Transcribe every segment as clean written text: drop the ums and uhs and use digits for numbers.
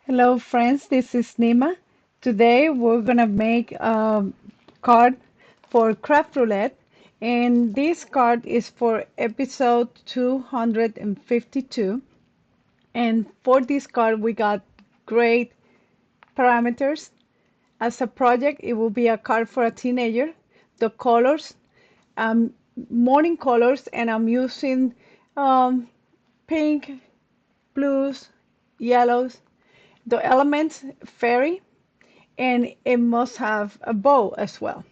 Hello friends, this is Nima. Today we're gonna make a card for Craft Roulette, and this card is for episode 252. And for this card we got great parameters. As a project, it will be a card for a teenager. The colors, um, morning colors, and I'm using um, pink, blues, yellows. The elements, fairy, and it must have a bow as well.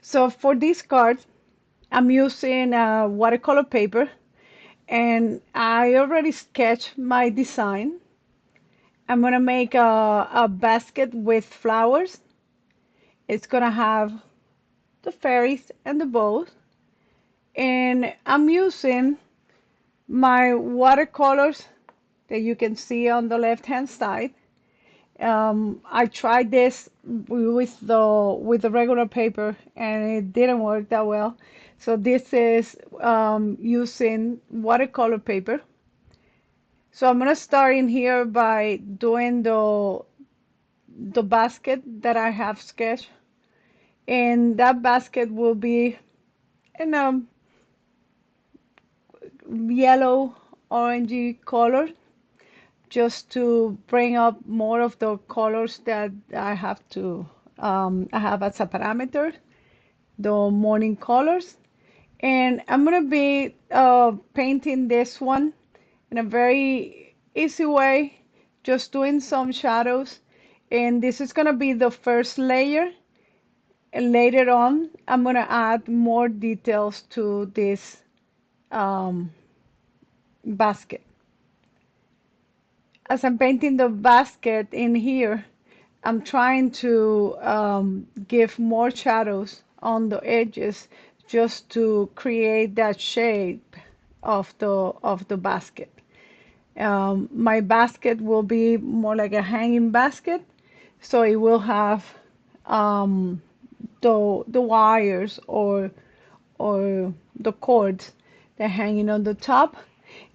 So for this card, I'm using watercolor paper, and I already sketched my design. I'm gonna make a basket with flowers. It's gonna have the fairies and the bows, and I'm using my watercolors that you can see on the left hand side. I tried this with the regular paper and it didn't work that well. So this is using watercolor paper. So I'm gonna start in here by doing the basket that I have sketched, and that basket will be in a yellow orangey color, just to bring up more of the colors that I have as a parameter, the morning colors. And I'm gonna be painting this one in a very easy way, just doing some shadows. And this is gonna be the first layer. And later on, I'm gonna add more details to this um, basket. As I'm painting the basket in here, I'm trying to give more shadows on the edges just to create that shape of the basket. My basket will be more like a hanging basket, so it will have um, the wires or the cords that are hanging on the top,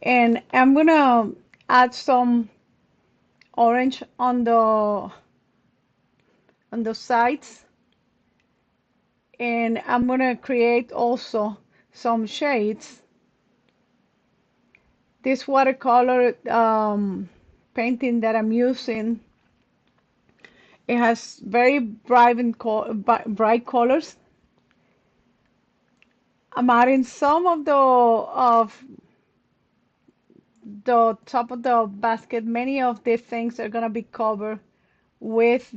and I'm gonna add some orange on the sides, and I'm gonna create also some shades. This watercolor painting that I'm using, it has very bright colors. I'm adding some of the top of the basket. Many of these things are gonna be covered with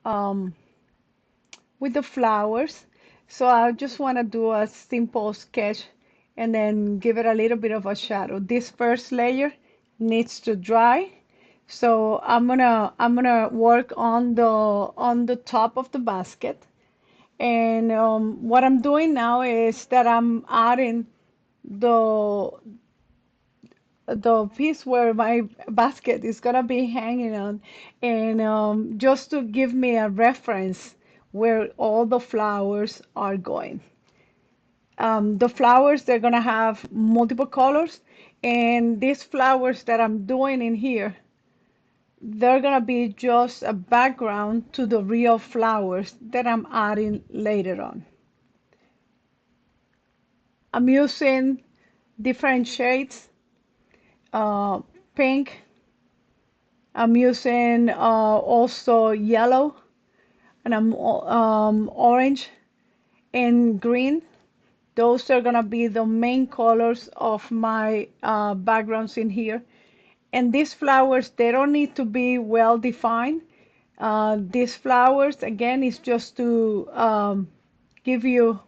um, the flowers. So I just want to do a simple sketch and then give it a little bit of a shadow. This first layer needs to dry. So I'm gonna work on the top of the basket. And what I'm doing now is that I'm adding the the piece where my basket is gonna be hanging on, and just to give me a reference where all the flowers are going. The flowers, they're gonna have multiple colors, and these flowers that I'm doing in here, they're gonna be just a background to the real flowers that I'm adding later on. I'm using different shades, uh, pink. I'm using also yellow, and I'm orange and green. Those are gonna be the main colors of my backgrounds in here. And these flowers, they don't need to be well defined. These flowers, again, is just to give you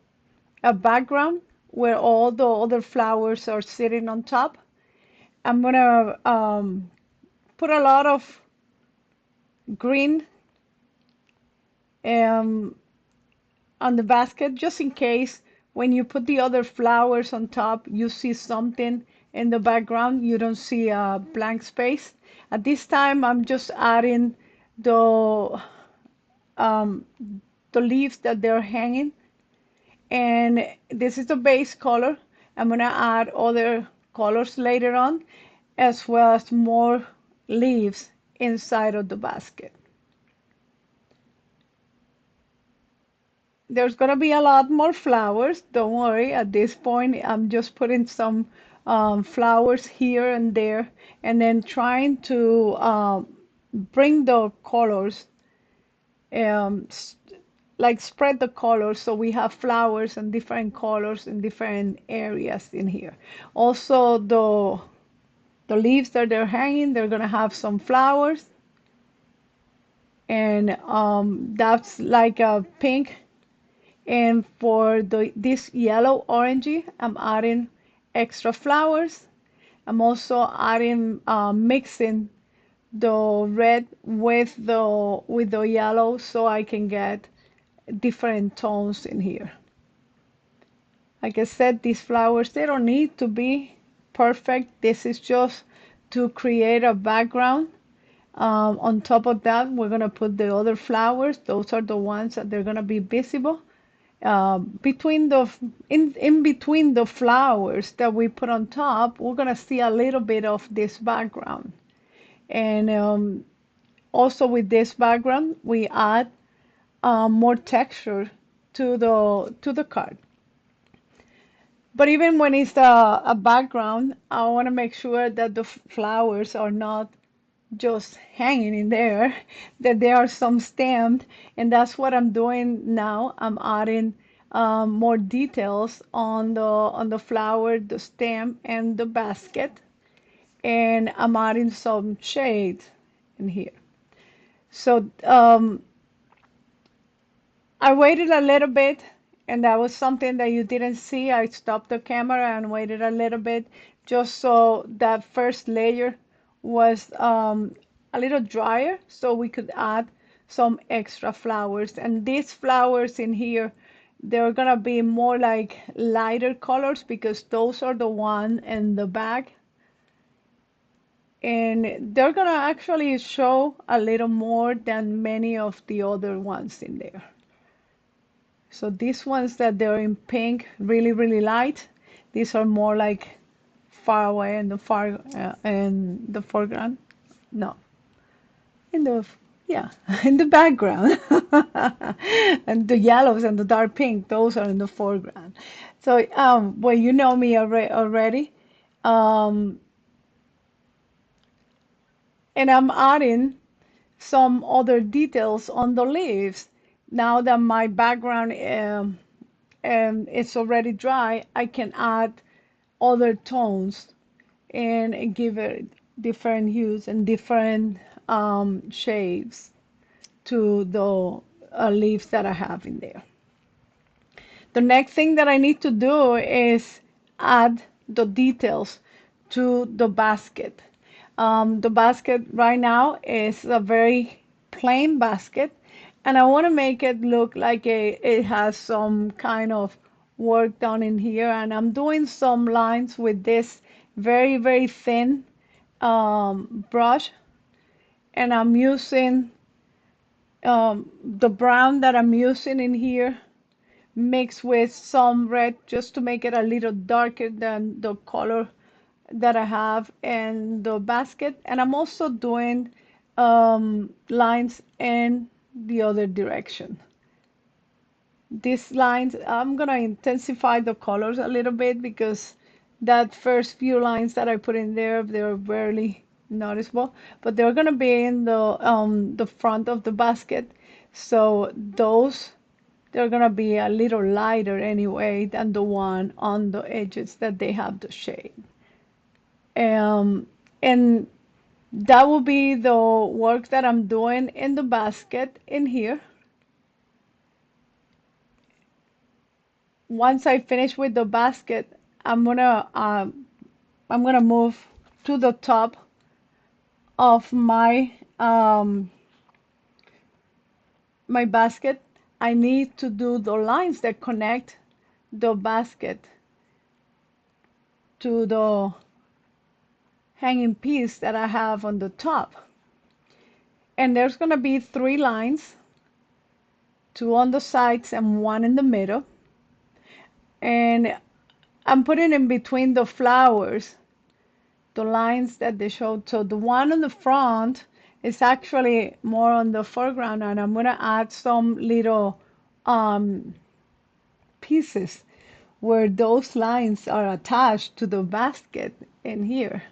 a background where all the other flowers are sitting on top. I'm gonna put a lot of green um, on the basket, just in case when you put the other flowers on top, you see something in the background, you don't see a blank space. At this time, I'm just adding the um, the leaves that they're hanging, and this is the base color. I'm gonna add other colors later on, as well as more leaves inside of the basket. There's going to be a lot more flowers. Don't worry. At this point, I'm just putting some flowers here and there, and then trying to bring the colors, um, s- like spread the colors so we have flowers and different colors in different areas in here. Also, the leaves that they're hanging, they're going to have some flowers, and that's like a pink. And for this yellow orangey, I'm adding extra flowers. I'm also adding mixing the red with the yellow so I can get different tones in here. Like I said, these flowers, they don't need to be perfect. This is just to create a background. On top of that, we're gonna put the other flowers. Those are the ones that they're gonna be visible. Between the in between the flowers that we put on top, we're gonna see a little bit of this background. And also with this background, we add more texture to the card. But even when it's a background, I want to make sure that the flowers are not just hanging in there, that there are some stamped, and that's what I'm doing now. I'm adding more details on the flower, the stem, and the basket, and I'm adding some shades in here. So I waited a little bit, and that was something that you didn't see. I stopped the camera and waited a little bit just so that first layer was a little drier so we could add some extra flowers. And these flowers in here, they're gonna be more like lighter colors because those are the one in the bag. And they're gonna actually show a little more than many of the other ones in there. So these ones that they're in pink, really, really light, these are more like far away in the in the foreground. No, in the yeah, in the background. And the yellows and the dark pink, those are in the foreground. So well, you know me already. Um, and I'm adding some other details on the leaves. Now that my background it's already dry, I can add other tones and give it different hues and different shades to the leaves that I have in there. The next thing that I need to do is add the details to the basket. The basket right now is a very plain basket, and I want to make it look like it has some kind of work done in here. And I'm doing some lines with this very, very thin brush, and I'm using the brown that I'm using in here mixed with some red just to make it a little darker than the color that I have in the basket. And I'm also doing lines in the other direction. These lines, I'm gonna intensify the colors a little bit because that first few lines that I put in there, they're barely noticeable, but they're gonna be in the front of the basket. So those they're gonna be a little lighter anyway than the one on the edges that they have the shade. And that will be the work that I'm doing in the basket in here. Once I finish with the basket, I'm gonna move to the top of my basket. I need to do the lines that connect the basket to the hanging piece that I have on the top. And there's going to be three lines, two on the sides and one in the middle. And I'm putting in between the flowers the lines that they showed. So the one on the front is actually more on the foreground, and I'm gonna add some little um, pieces where those lines are attached to the basket in here.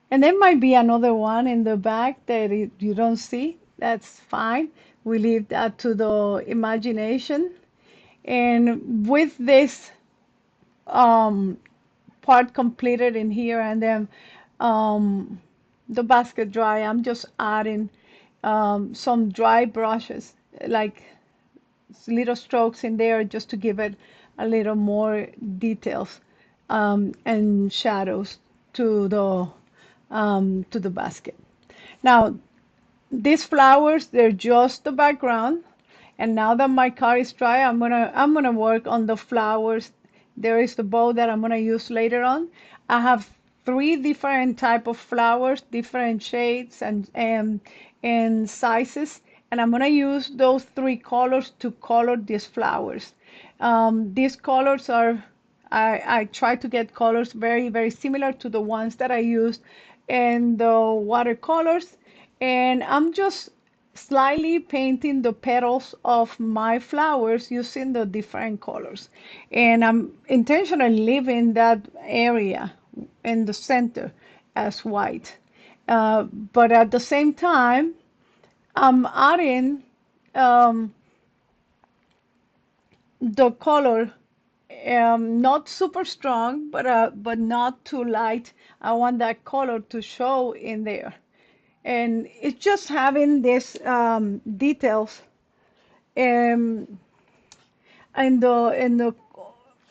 And there might be another one in the back that you don't see. That's fine. We leave that to the imagination. And with this um, part completed in here and then um, the basket dry, I'm just adding some dry brushes, like little strokes in there just to give it a little more details and shadows to the basket. Now, these flowers, they're just the background. And now that my card is dry, I'm gonna work on the flowers. There is the bow that I'm gonna use later on. I have three different type of flowers, different shades and sizes, and I'm gonna use those three colors to color these flowers. These colors are I try to get colors very, very similar to the ones that I used in the watercolors, and I'm just slightly painting the petals of my flowers using the different colors. And I'm intentionally leaving that area in the center as white. But at the same time, I'm adding um, the color not super strong, but not too light. I want that color to show in there. And it's just having these details um, in the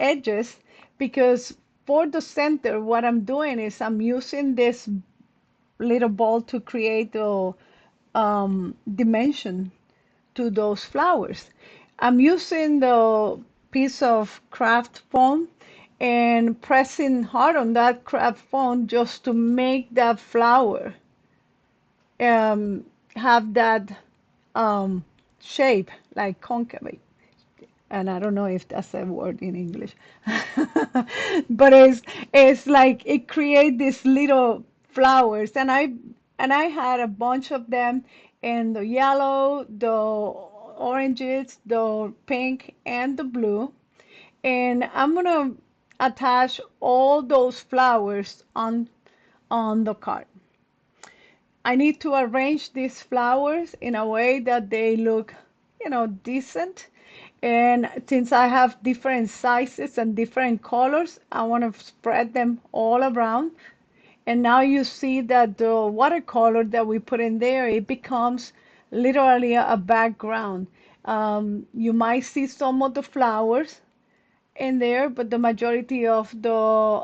edges, because for the center, what I'm doing is I'm using this little ball to create the dimension to those flowers. I'm using the piece of craft foam and pressing hard on that craft foam just to make that flower um, have that um, shape like concave. And I don't know if that's a word in English, but it's like it creates these little flowers, and I had a bunch of them in the yellow, the oranges, the pink, and the blue, and I'm gonna attach all those flowers on the card. I need to arrange these flowers in a way that they look, decent. And since I have different sizes and different colors, I want to spread them all around. And now you see that the watercolor that we put in there, it becomes literally a background. You might see some of the flowers in there, but the majority of the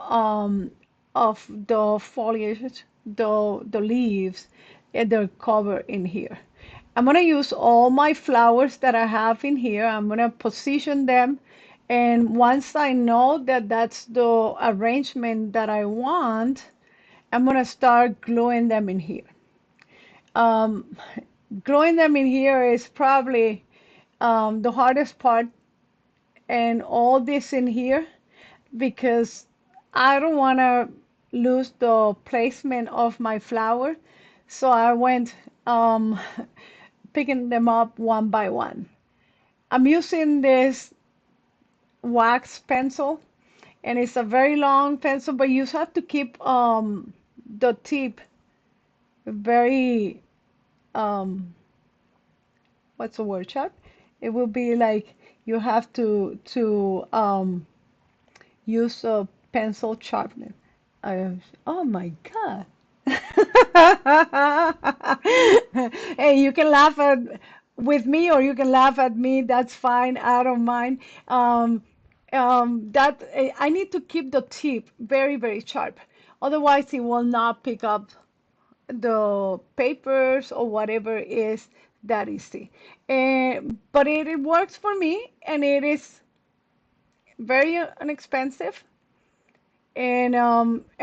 foliage, the leaves, they're covered in here. I'm gonna use all my flowers that I have in here. I'm gonna position them, and once I know that that's the arrangement that I want, I'm gonna start gluing them in here. Um, Gluing them in here is probably the hardest part, and all this in here, because I don't want to lose the placement of my flower. So I went picking them up one by one. I'm using this wax pencil, and it's a very long pencil, but you have to keep the tip very, um, what's the word, sharp? It will be like you have to use a pencil sharpener. Oh my God. Hey, you can laugh at with me or you can laugh at me. That's fine. I don't mind. That I need to keep the tip very, very sharp. Otherwise, it will not pick up the papers or whatever is that easy. But it works for me, and it is very inexpensive, and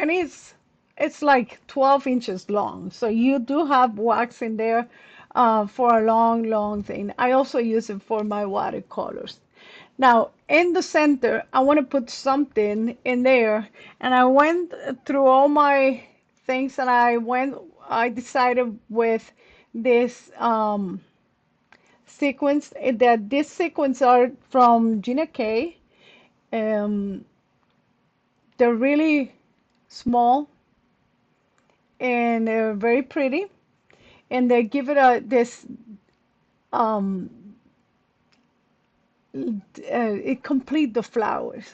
it's like 12 inches long. So you do have wax in there for a long, long thing. I also use it for my watercolors. Now, in the center, I want to put something in there, and I went through all my things, and I decided with this sequence that this sequence are from Gina K. Um, they're really small and they're very pretty, and they give it a this um, it complete the flowers.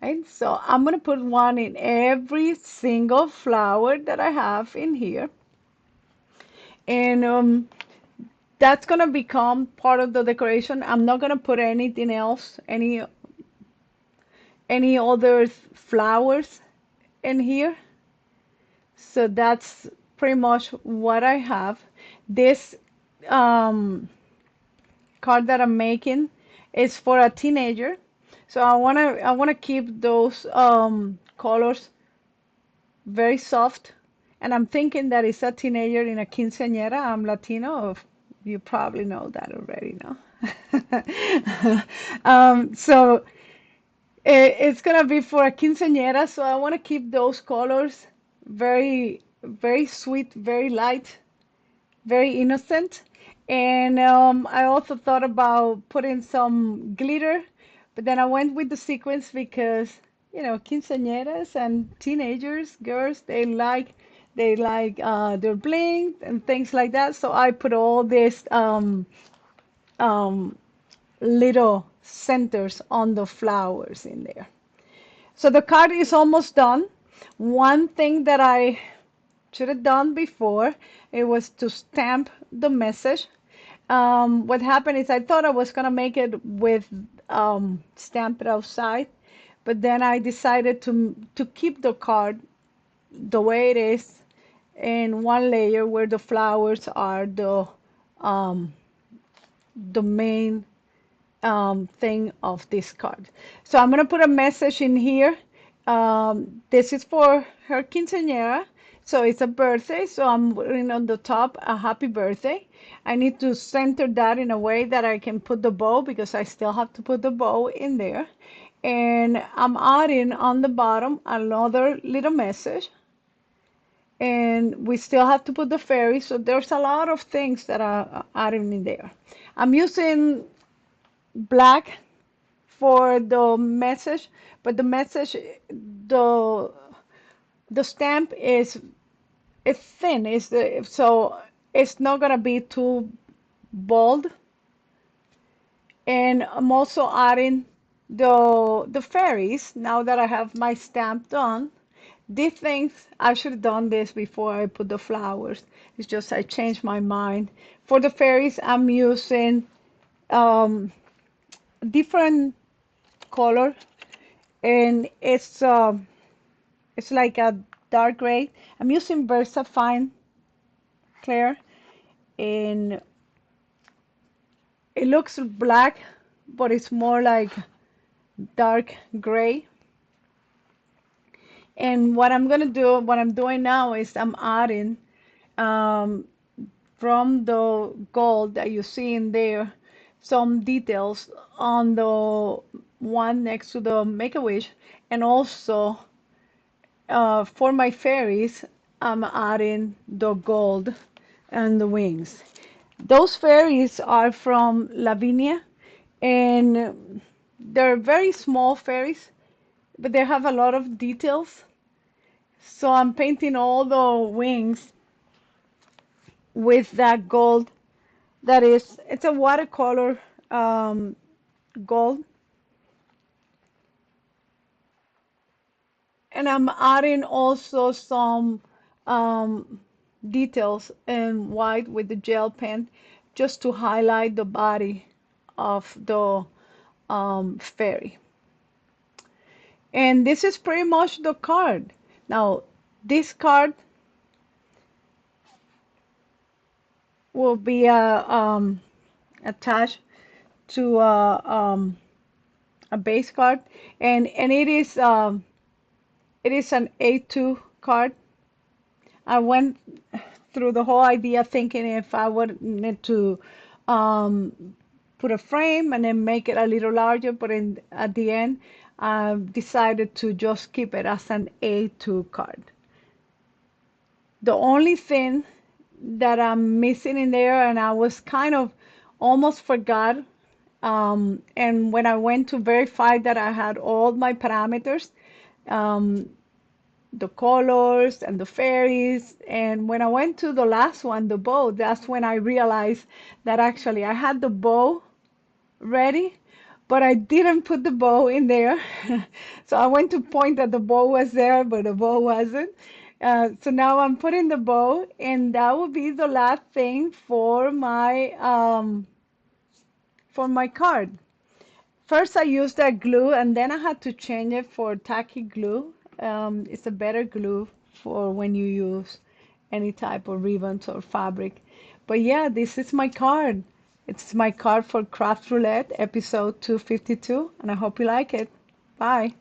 Right? So I'm gonna put one in every single flower that I have in here, and that's gonna become part of the decoration. I'm not gonna put anything else, any other flowers in here. So that's pretty much what I have. This um, card that I'm making is for a teenager. So I wanna keep those colors very soft. And I'm thinking that it's a teenager in a quinceañera. I'm Latino. You probably know that already, no? So it's gonna be for a quinceañera. So I want to keep those colors very, very sweet, very light, very innocent. And I also thought about putting some glitter, but then I went with the sequence because, quinceañeras and teenagers, girls, they like their bling and things like that. So I put all this um, little centers on the flowers in there. So the card is almost done. One thing that I should have done before, it was to stamp the message. What happened is I thought I was gonna make it with stamp it outside, but then I decided to keep the card the way it is in one layer where the flowers are the main thing of this card. So I'm gonna put a message in here. This is for her quinceañera, so it's a birthday. So I'm putting on the top a happy birthday. I need to center that in a way that I can put the bow because I still have to put the bow in there. And I'm adding on the bottom another little message. And we still have to put the fairy. So there's a lot of things that are adding in there. I'm using black for the message, but the message, the the stamp is thin. So it's not gonna be too bold. And I'm also adding the fairies now that I have my stamp done. These things I should have done this before I put the flowers. It's just I changed my mind. For the fairies, I'm using um, different color, and it's like a dark gray. I'm using VersaFine Clear, and it looks black, but it's more like dark gray. And what I'm doing now is I'm adding um, from the gold that you see in there some details on the one next to the Make-A-Wish, and also for my fairies, I'm adding the gold and the wings. Those fairies are from Lavinia, and they're very small fairies, but they have a lot of details. So I'm painting all the wings with that gold. It's a watercolor um, gold, and I'm adding also some um, details in white with the gel pen just to highlight the body of the fairy. And this is pretty much the card. Now, this card will be attached to a base card, and it is an A2 card. I went through the whole idea thinking if I would need to um, put a frame and then make it a little larger, but at the end, I decided to just keep it as an A2 card. The only thing that I'm missing in there, and I was kind of almost forgot, and when I went to verify that I had all my parameters, um, the colors and the fairies, and when I went to the last one, the bow, that's when I realized that actually I had the bow ready, but I didn't put the bow in there. So I went to point that the bow was there, but the bow wasn't. So now I'm putting the bow, and that will be the last thing for my card. First, I used that glue, and then I had to change it for tacky glue. It's a better glue for when you use any type of ribbons or fabric. But yeah, this is my card. It's my card for Craft Roulette, episode 252, and I hope you like it. Bye.